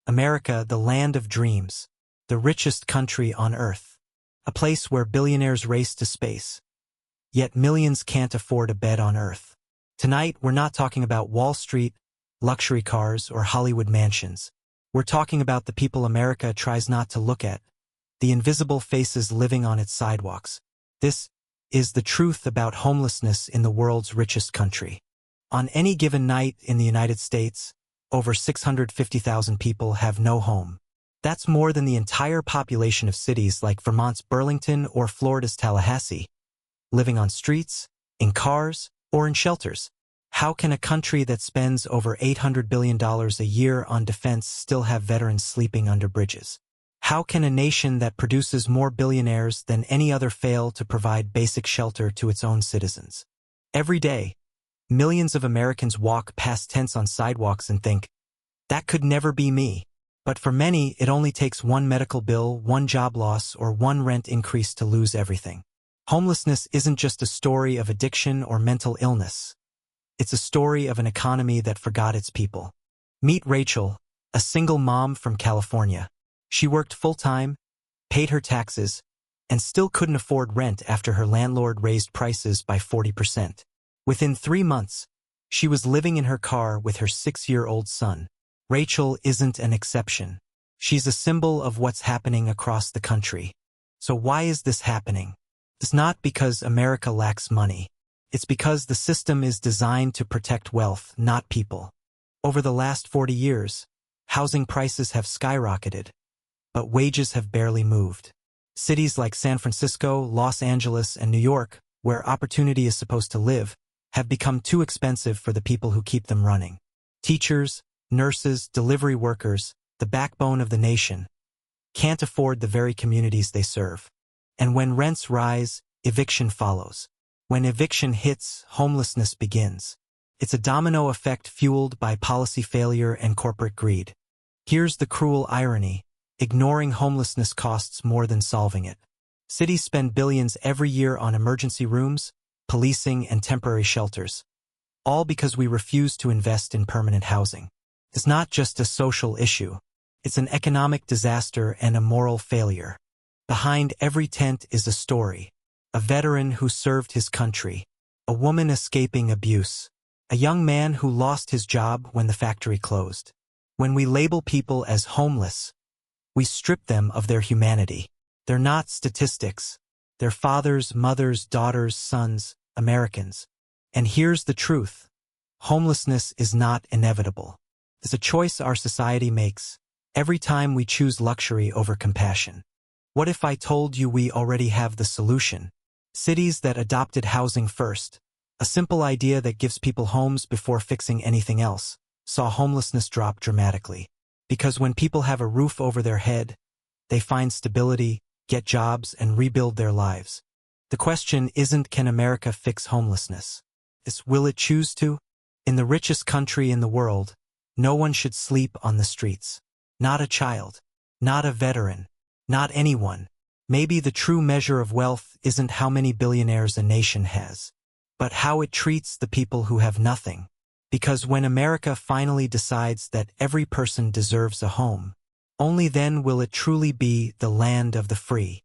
America, the land of dreams, the richest country on earth, a place where billionaires race to space. Yet millions can't afford a bed on earth. Tonight, we're not talking about Wall Street, luxury cars, or Hollywood mansions. We're talking about the people America tries not to look at, the invisible faces living on its sidewalks. This is the truth about homelessness in the world's richest country. On any given night in the United States, over 650,000 people have no home. That's more than the entire population of cities like Vermont's Burlington or Florida's Tallahassee, living on streets, in cars, or in shelters. How can a country that spends over $800 billion a year on defense still have veterans sleeping under bridges? How can a nation that produces more billionaires than any other fail to provide basic shelter to its own citizens? Every day, millions of Americans walk past tents on sidewalks and think, that could never be me. But for many, it only takes one medical bill, one job loss, or one rent increase to lose everything. Homelessness isn't just a story of addiction or mental illness. It's a story of an economy that forgot its people. Meet Rachel, a single mom from California. She worked full-time, paid her taxes, and still couldn't afford rent after her landlord raised prices by 40%. Within 3 months, she was living in her car with her 6-year-old son. Rachel isn't an exception. She's a symbol of what's happening across the country. So why is this happening? It's not because America lacks money. It's because the system is designed to protect wealth, not people. Over the last 40 years, housing prices have skyrocketed, but wages have barely moved. Cities like San Francisco, Los Angeles, and New York, where opportunity is supposed to live, have become too expensive for the people who keep them running. Teachers, nurses, delivery workers, the backbone of the nation, can't afford the very communities they serve. And when rents rise, eviction follows. When eviction hits, homelessness begins. It's a domino effect fueled by policy failure and corporate greed. Here's the cruel irony. Ignoring homelessness costs more than solving it. Cities spend billions every year on emergency rooms, policing, and temporary shelters, all because we refuse to invest in permanent housing. It's not just a social issue. It's an economic disaster and a moral failure. Behind every tent is a story. A veteran who served his country, a woman escaping abuse, a young man who lost his job when the factory closed. When we label people as homeless, we strip them of their humanity. They're not statistics. They're fathers, mothers, daughters, sons, Americans. And here's the truth. Homelessness is not inevitable. It's a choice our society makes every time we choose luxury over compassion. What if I told you we already have the solution? Cities that adopted housing first, a simple idea that gives people homes before fixing anything else, saw homelessness drop dramatically. Because when people have a roof over their head, they find stability, get jobs, and rebuild their lives. The question isn't, can America fix homelessness? It's, will it choose to? In the richest country in the world, no one should sleep on the streets. Not a child. Not a veteran. Not anyone. Maybe the true measure of wealth isn't how many billionaires a nation has, but how it treats the people who have nothing. Because when America finally decides that every person deserves a home, only then will it truly be the land of the free.